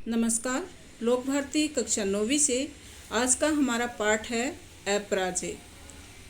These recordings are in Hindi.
नमस्कार। लोक भारती कक्षा 9वीं से आज का हमारा पाठ है अपराजय।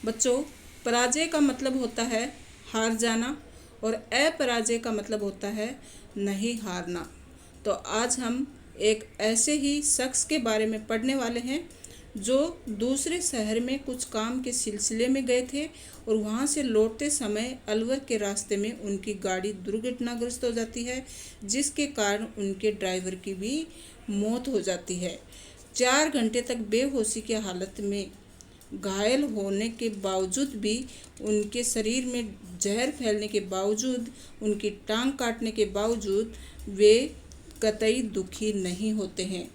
बच्चों, पराजय का मतलब होता है हार जाना और अपराजय का मतलब होता है नहीं हारना। तो आज हम एक ऐसे ही शख्स के बारे में पढ़ने वाले हैं जो दूसरे शहर में कुछ काम के सिलसिले में गए थे और वहाँ से लौटते समय अलवर के रास्ते में उनकी गाड़ी दुर्घटनाग्रस्त हो जाती है, जिसके कारण उनके ड्राइवर की भी मौत हो जाती है। 4 घंटे तक बेहोशी की हालत में घायल होने के बावजूद भी, उनके शरीर में जहर फैलने के बावजूद, उनकी टांग काटने के बावजूद वे कतई दुखी नहीं होते हैं।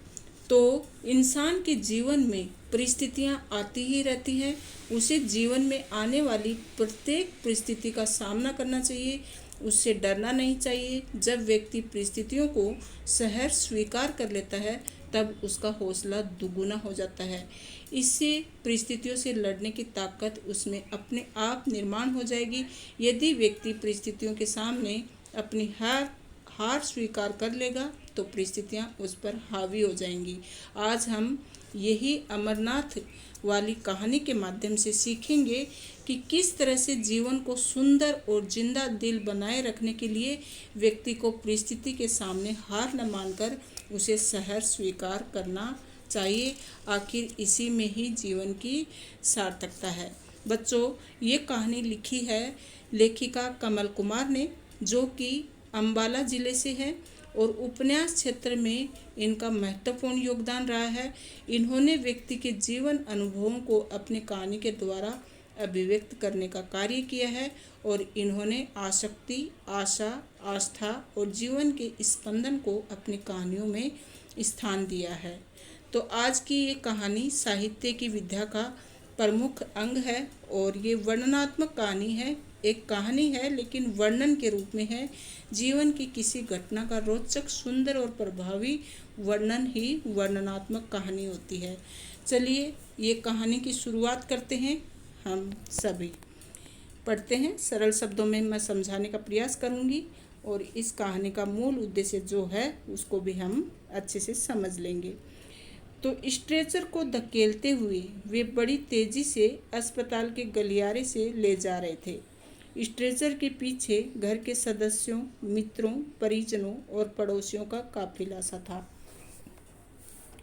तो इंसान के जीवन में परिस्थितियां आती ही रहती हैं। उसे जीवन में आने वाली प्रत्येक परिस्थिति का सामना करना चाहिए, उससे डरना नहीं चाहिए। जब व्यक्ति परिस्थितियों को सहर्ष स्वीकार कर लेता है तब उसका हौसला दुगुना हो जाता है। इससे परिस्थितियों से लड़ने की ताकत उसमें अपने आप निर्माण हो जाएगी। यदि व्यक्ति परिस्थितियों के सामने अपनी हार स्वीकार कर लेगा तो परिस्थितियां उस पर हावी हो जाएंगी। आज हम यही अमरनाथ वाली कहानी के माध्यम से सीखेंगे कि किस तरह से जीवन को सुंदर और जिंदा दिल बनाए रखने के लिए व्यक्ति को परिस्थिति के सामने हार न मानकर उसे सहर्ष स्वीकार करना चाहिए। आखिर इसी में ही जीवन की सार्थकता है। बच्चों, ये कहानी लिखी है लेखिका कमल कुमार ने, जो कि अम्बाला ज़िले से है और उपन्यास क्षेत्र में इनका महत्वपूर्ण योगदान रहा है। इन्होंने व्यक्ति के जीवन अनुभवों को अपनी कहानी के द्वारा अभिव्यक्त करने का कार्य किया है और इन्होंने आसक्ति, आशा, आस्था और जीवन के स्पंदन को अपनी कहानियों में स्थान दिया है। तो आज की ये कहानी साहित्य की विद्या का प्रमुख अंग है और ये वर्णनात्मक कहानी है। एक कहानी है लेकिन वर्णन के रूप में है। जीवन की किसी घटना का रोचक, सुंदर और प्रभावी वर्णन ही वर्णनात्मक कहानी होती है। चलिए ये कहानी की शुरुआत करते हैं। हम सभी पढ़ते हैं। सरल शब्दों में मैं समझाने का प्रयास करूंगी और इस कहानी का मूल उद्देश्य जो है उसको भी हम अच्छे से समझ लेंगे। तो स्ट्रेचर को धकेलते हुए वे बड़ी तेजी से अस्पताल के गलियारे से ले जा रहे थे। स्ट्रेचर के पीछे घर के सदस्यों, मित्रों, परिजनों और पड़ोसियों का काफिला सा था।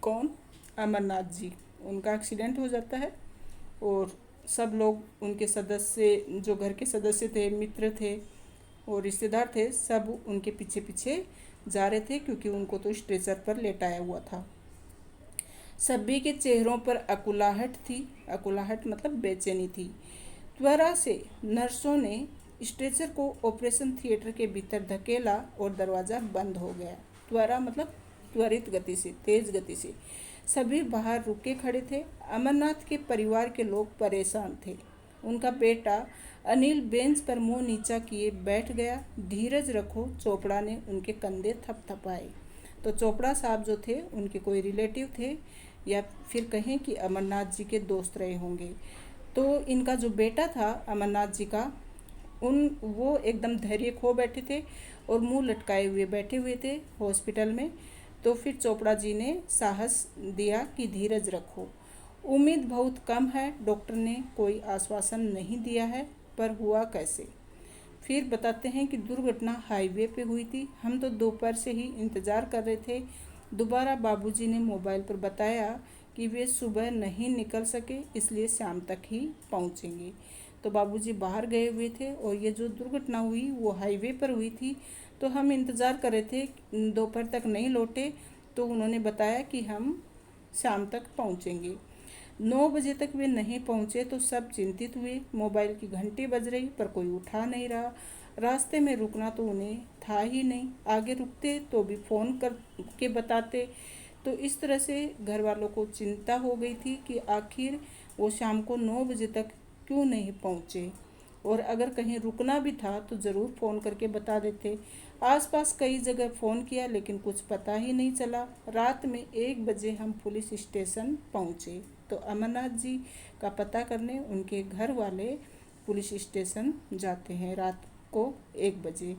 कौन? अमरनाथ जी। उनका एक्सीडेंट हो जाता है और सब लोग उनके सदस्य, जो घर के सदस्य थे, मित्र थे और रिश्तेदार थे, सब उनके पीछे पीछे जा रहे थे क्योंकि उनको तो स्ट्रेचर पर लेटाया हुआ था। सभी के चेहरों पर अकुलाहट थी। अकुलाहट मतलब बेचैनी थी। त्वरा से नर्सों ने स्ट्रेचर को ऑपरेशन थिएटर के भीतर धकेला और दरवाज़ा बंद हो गया। त्वरा मतलब त्वरित गति से, तेज गति से। सभी बाहर रुके खड़े थे। अमरनाथ के परिवार के लोग परेशान थे। उनका बेटा अनिल बेंच पर मुंह नीचा किए बैठ गया। धीरज रखो, चोपड़ा ने उनके कंधे थपथपाए। तो चोपड़ा साहब जो थे उनके कोई रिलेटिव थे या फिर कहें कि अमरनाथ जी के दोस्त रहे होंगे। तो इनका जो बेटा था अमरनाथ जी का, वो एकदम धैर्य खो बैठे थे और मुंह लटकाए हुए बैठे हुए थे हॉस्पिटल में। तो फिर चोपड़ा जी ने साहस दिया कि धीरज रखो, उम्मीद बहुत कम है, डॉक्टर ने कोई आश्वासन नहीं दिया है, पर हुआ कैसे। फिर बताते हैं कि दुर्घटना हाईवे पे हुई थी। हम तो दोपहर से ही इंतज़ार कर रहे थे। दोबारा बाबूजी ने मोबाइल पर बताया कि वे सुबह नहीं निकल सके, इसलिए शाम तक ही पहुंचेंगे। तो बाबूजी बाहर गए हुए थे और ये जो दुर्घटना हुई वो हाईवे पर हुई थी। तो हम इंतज़ार कर रहे थे, दोपहर तक नहीं लौटे। तो उन्होंने बताया कि हम शाम तक पहुंचेंगे। 9 बजे तक वे नहीं पहुंचे तो सब चिंतित हुए। मोबाइल की घंटी बज रही पर कोई उठा नहीं रहा। रास्ते में रुकना तो उन्हें था ही नहीं, आगे रुकते तो भी फ़ोन कर के बताते। तो इस तरह से घर वालों को चिंता हो गई थी कि आखिर वो शाम को 9 बजे तक क्यों नहीं पहुँचे, और अगर कहीं रुकना भी था तो ज़रूर फ़ोन करके बता देते। आसपास कई जगह फ़ोन किया लेकिन कुछ पता ही नहीं चला। रात में 1 बजे हम पुलिस स्टेशन पहुँचे। तो अमरनाथ जी का पता करने उनके घर वाले पुलिस स्टेशन जाते हैं रात को 1 बजे।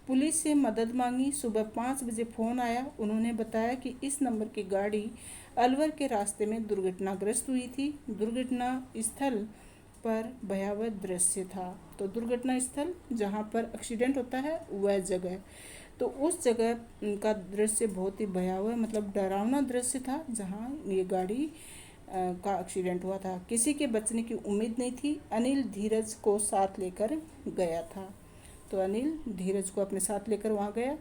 पुलिस से मदद मांगी। सुबह 5 बजे फ़ोन आया। उन्होंने बताया कि इस नंबर की गाड़ी अलवर के रास्ते में दुर्घटनाग्रस्त हुई थी। दुर्घटना स्थल पर भयावह दृश्य था। तो दुर्घटना स्थल जहाँ पर एक्सीडेंट होता है वह जगह, तो उस जगह का दृश्य बहुत ही भयावह मतलब डरावना दृश्य था जहाँ ये गाड़ी का एक्सीडेंट हुआ था। किसी के बचने की उम्मीद नहीं थी। अनिल धीरज को साथ लेकर गया था। तो अनिल धीरज को अपने साथ लेकर वहाँ गया।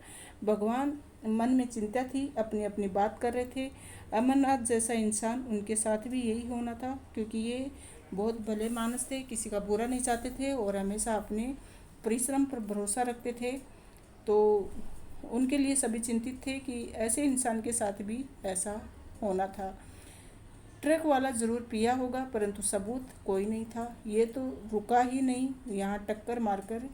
भगवान मन में चिंता थी, अपनी अपनी बात कर रहे थे। अमरनाथ जैसा इंसान, उनके साथ भी यही होना था, क्योंकि ये बहुत भले मानस थे, किसी का बुरा नहीं चाहते थे और हमेशा अपने परिश्रम पर भरोसा रखते थे। तो उनके लिए सभी चिंतित थे कि ऐसे इंसान के साथ भी ऐसा होना था। ट्रक वाला ज़रूर पिया होगा, परंतु सबूत कोई नहीं था। ये तो रुका ही नहीं, यहाँ टक्कर मारकर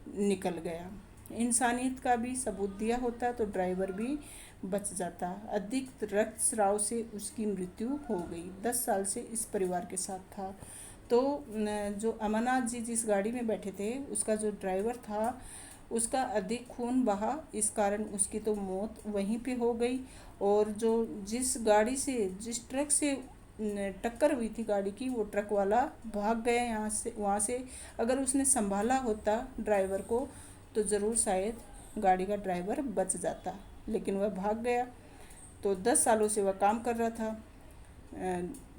निकल गया। इंसानियत का भी सबूत दिया होता तो ड्राइवर भी बच जाता। अधिक रक्तस्राव से उसकी मृत्यु हो गई। 10 साल से इस परिवार के साथ था। तो जो अमरनाथ जी जिस गाड़ी में बैठे थे, उसका जो ड्राइवर था, उसका अधिक खून बहा, इस कारण उसकी तो मौत वहीं पे हो गई। और जो जिस गाड़ी से, जिस ट्रक से टक्कर हुई थी गाड़ी की, वो ट्रक वाला भाग गया यहाँ से, वहाँ से। अगर उसने संभाला होता ड्राइवर को तो ज़रूर शायद गाड़ी का ड्राइवर बच जाता, लेकिन वह भाग गया। तो 10 सालों से वह काम कर रहा था,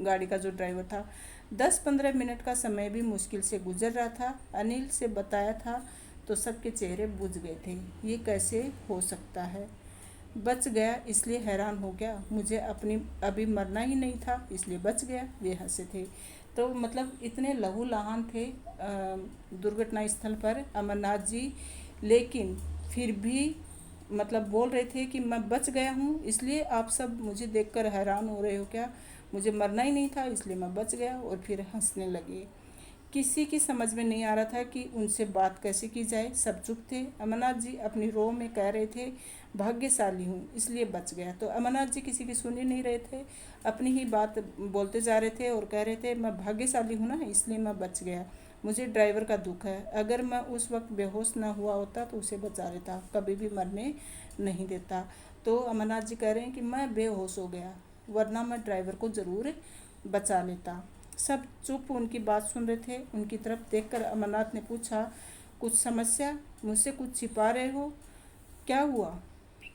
गाड़ी का जो ड्राइवर था। 10-15 मिनट का समय भी मुश्किल से गुजर रहा था। अनिल से बताया था तो सबके चेहरे बुझ गए थे। ये कैसे हो सकता है? बच गया इसलिए हैरान हो गया, मुझे अपनी अभी मरना ही नहीं था इसलिए बच गया, वे हंसे थे। तो मतलब इतने लहूलुहान थे दुर्घटना स्थल पर अमरनाथ जी, लेकिन फिर भी मतलब बोल रहे थे कि मैं बच गया हूँ, इसलिए आप सब मुझे देखकर हैरान हो रहे हो क्या? मुझे मरना ही नहीं था इसलिए मैं बच गया। और फिर हंसने लगे। किसी की समझ में नहीं आ रहा था कि उनसे बात कैसे की जाए। सब चुप थे। अमरनाथ जी अपनी रो में कह रहे थे, भाग्यशाली हूँ इसलिए बच गया। तो अमरनाथ जी किसी की सुन ही नहीं रहे थे, अपनी ही बात बोलते जा रहे थे और कह रहे थे, मैं भाग्यशाली हूँ ना इसलिए मैं बच गया। मुझे ड्राइवर का दुख है, अगर मैं उस वक्त बेहोश ना हुआ होता तो उसे बचा लेता, कभी भी मरने नहीं देता। तो अमरनाथ जी कह रहे हैं कि मैं बेहोश हो गया, वरना मैं ड्राइवर को ज़रूर बचा लेता। सब चुप उनकी बात सुन रहे थे। उनकी तरफ देखकर अमरनाथ ने पूछा, कुछ समस्या? मुझसे कुछ छिपा रहे हो? क्या हुआ?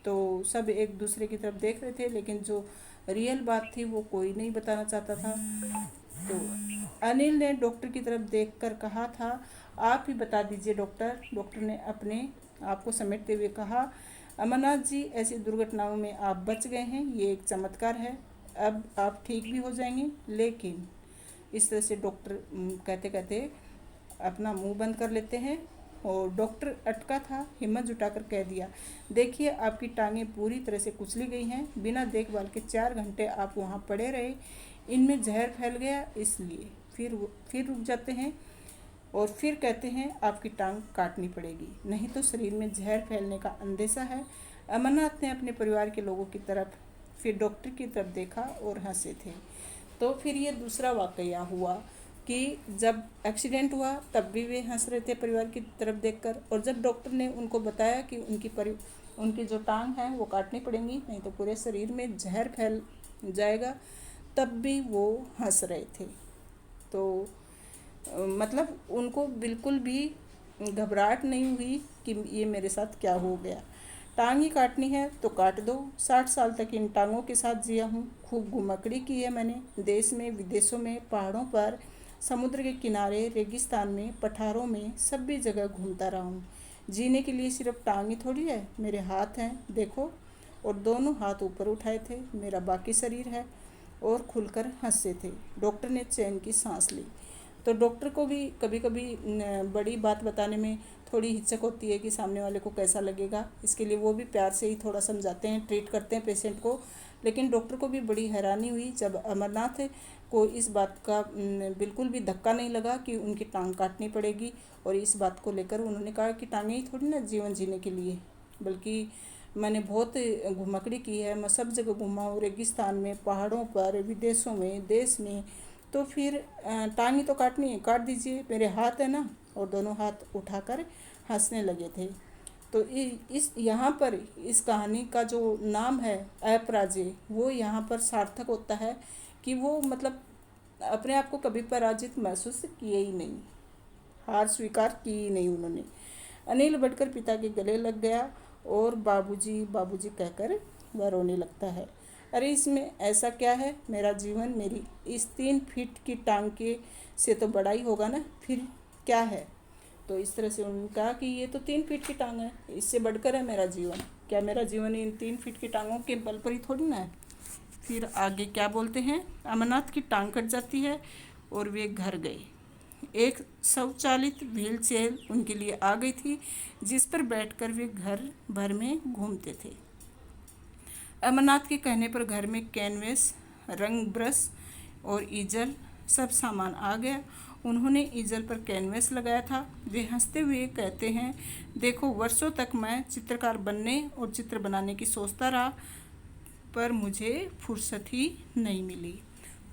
तो सब एक दूसरे की तरफ देख रहे थे, लेकिन जो रियल बात थी वो कोई नहीं बताना चाहता था। तो अनिल ने डॉक्टर की तरफ देखकर कहा था, आप ही बता दीजिए डॉक्टर। डॉक्टर ने अपने आप को समेटते हुए कहा, अमरनाथ जी ऐसी दुर्घटनाओं में आप बच गए हैं, ये एक चमत्कार है। अब आप ठीक भी हो जाएंगे। लेकिन इस तरह से डॉक्टर कहते कहते अपना मुंह बंद कर लेते हैं। और डॉक्टर अटका था, हिम्मत जुटाकर कह दिया, देखिए आपकी टांगें पूरी तरह से कुचली गई हैं। बिना देखभाल के 4 घंटे आप वहाँ पड़े रहे, इनमें जहर फैल गया, इसलिए फिर रुक जाते हैं और फिर कहते हैं आपकी टांग काटनी पड़ेगी, नहीं तो शरीर में जहर फैलने का अंदेशा है। अमरनाथ ने अपने परिवार के लोगों की तरफ, फिर डॉक्टर की तरफ देखा और हंसे थे। तो फिर ये दूसरा वाक़या हुआ कि जब एक्सीडेंट हुआ तब भी वे हंस रहे थे परिवार की तरफ देखकर, और जब डॉक्टर ने उनको बताया कि उनकी जो टांग है वो काटनी पड़ेंगी, नहीं तो पूरे शरीर में जहर फैल जाएगा, तब भी वो हंस रहे थे। तो मतलब उनको बिल्कुल भी घबराहट नहीं हुई कि ये मेरे साथ क्या हो गया। टांग ही काटनी है तो काट दो। 60 साल तक इन टांगों के साथ जिया हूँ, खूब घुमकड़ी की है मैंने, देश में विदेशों में, पहाड़ों पर, समुद्र के किनारे, रेगिस्तान में, पठारों में, सभी जगह घूमता रहा हूँ। जीने के लिए सिर्फ टांग ही थोड़ी है, मेरे हाथ हैं देखो। और दोनों हाथ ऊपर उठाए थे, मेरा बाकी शरीर है। और खुलकर हंसे थे। डॉक्टर ने चैन की सांस ली। तो डॉक्टर को भी कभी कभी बड़ी बात बताने में थोड़ी हिचक होती है कि सामने वाले को कैसा लगेगा, इसके लिए वो भी प्यार से ही थोड़ा समझाते हैं, ट्रीट करते हैं पेशेंट को। लेकिन डॉक्टर को भी बड़ी हैरानी हुई जब अमरनाथ को इस बात का बिल्कुल भी धक्का नहीं लगा कि उनकी टांग काटनी पड़ेगी। और इस बात को लेकर उन्होंने कहा कि टांगें ही थोड़ी ना जीवन जीने के लिए, बल्कि मैंने बहुत घुमकड़ी की है, मैं सब जगह घूमा हूँ, रेगिस्तान में, पहाड़ों पर, विदेशों में, देश में। तो फिर टांग ही तो काटनी है, काट दीजिए, मेरे हाथ है ना। और दोनों हाथ उठाकर हंसने लगे थे। तो इस यहाँ पर इस कहानी का जो नाम है अपराजय, वो यहाँ पर सार्थक होता है कि वो मतलब अपने आप को कभी पराजित महसूस किए ही नहीं, हार स्वीकार की ही नहीं उन्होंने। अनिल बढ़कर पिता के गले लग गया और बाबूजी बाबूजी कहकर वह रोने लगता है। अरे इसमें ऐसा क्या है, मेरा जीवन मेरी इस 3 फीट की टांग के से तो बड़ा ही होगा ना, फिर क्या है। तो इस तरह से उन्होंने कहा कि ये तो 3 फीट की टांग है, इससे बढ़कर है मेरा जीवन। क्या मेरा जीवन इन 3 फीट की टांगों के बल पर ही थोड़ी ना है। फिर आगे क्या बोलते हैं, अमरनाथ की टांग कट जाती है और वे घर गए। एक स्वचालित व्हील चेयर उनके लिए आ गई थी, जिस पर बैठकर वे घर भर में घूमते थे। अमरनाथ के कहने पर घर में कैनवेस, रंग ब्रश और ईजल सब सामान आ गया। उन्होंने ईजल पर कैनवेस लगाया था। वे हंसते हुए कहते हैं, देखो वर्षों तक मैं चित्रकार बनने और चित्र बनाने की सोचता रहा, पर मुझे फुर्सत ही नहीं मिली।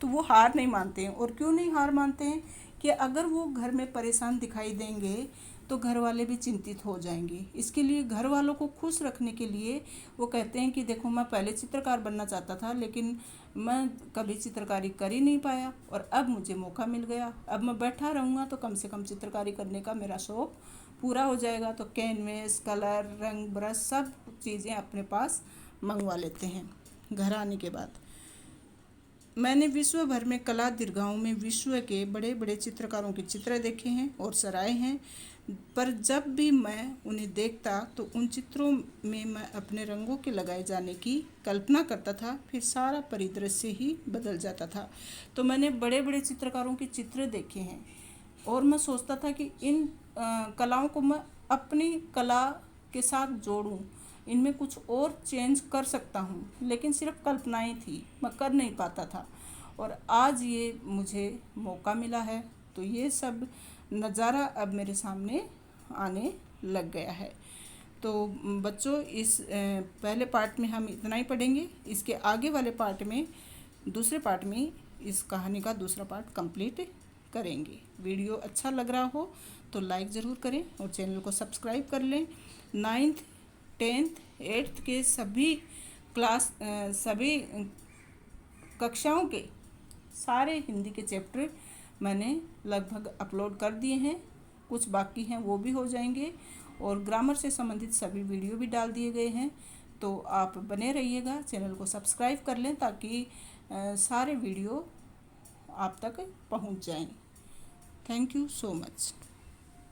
तो वो हार नहीं मानते हैं। और क्यों नहीं हार मानते हैं कि अगर वो घर में परेशान दिखाई देंगे तो घर वाले भी चिंतित हो जाएंगे। इसके लिए घर वालों को खुश रखने के लिए वो कहते हैं कि देखो मैं पहले चित्रकार बनना चाहता था, लेकिन मैं कभी चित्रकारी कर ही नहीं पाया और अब मुझे मौका मिल गया। अब मैं बैठा रहूँगा तो कम से कम चित्रकारी करने का मेरा शौक़ पूरा हो जाएगा। तो कैनवेस, कलर, रंग, ब्रश सब चीज़ें अपने पास मंगवा लेते हैं। घर आने के बाद मैंने विश्व भर में कला दीर्घाओं में विश्व के बड़े बड़े चित्रकारों के चित्र देखे हैं और सराहे हैं, पर जब भी मैं उन्हें देखता तो उन चित्रों में मैं अपने रंगों के लगाए जाने की कल्पना करता था, फिर सारा परिदृश्य ही बदल जाता था। तो मैंने बड़े बड़े चित्रकारों के चित्र देखे हैं और मैं सोचता था कि इन कलाओं को मैं अपनी कला के साथ जोड़ूं, इनमें कुछ और चेंज कर सकता हूँ, लेकिन सिर्फ कल्पनाएं थी, मैं कर नहीं पाता था। और आज ये मुझे मौका मिला है, तो ये सब नज़ारा अब मेरे सामने आने लग गया है। तो बच्चों इस पहले पार्ट में हम इतना ही पढ़ेंगे। इसके आगे वाले पार्ट में, दूसरे पार्ट में इस कहानी का दूसरा पार्ट कंप्लीट करेंगे। वीडियो अच्छा लग रहा हो तो लाइक ज़रूर करें और चैनल को सब्सक्राइब कर लें। 9th 10th 8th के सभी सभी कक्षाओं के सारे हिंदी के चैप्टर मैंने लगभग अपलोड कर दिए हैं, कुछ बाकी हैं वो भी हो जाएंगे, और ग्रामर से संबंधित सभी वीडियो भी डाल दिए गए हैं। तो आप बने रहिएगा, चैनल को सब्सक्राइब कर लें ताकि सारे वीडियो आप तक पहुंच जाएं। Thank you so much.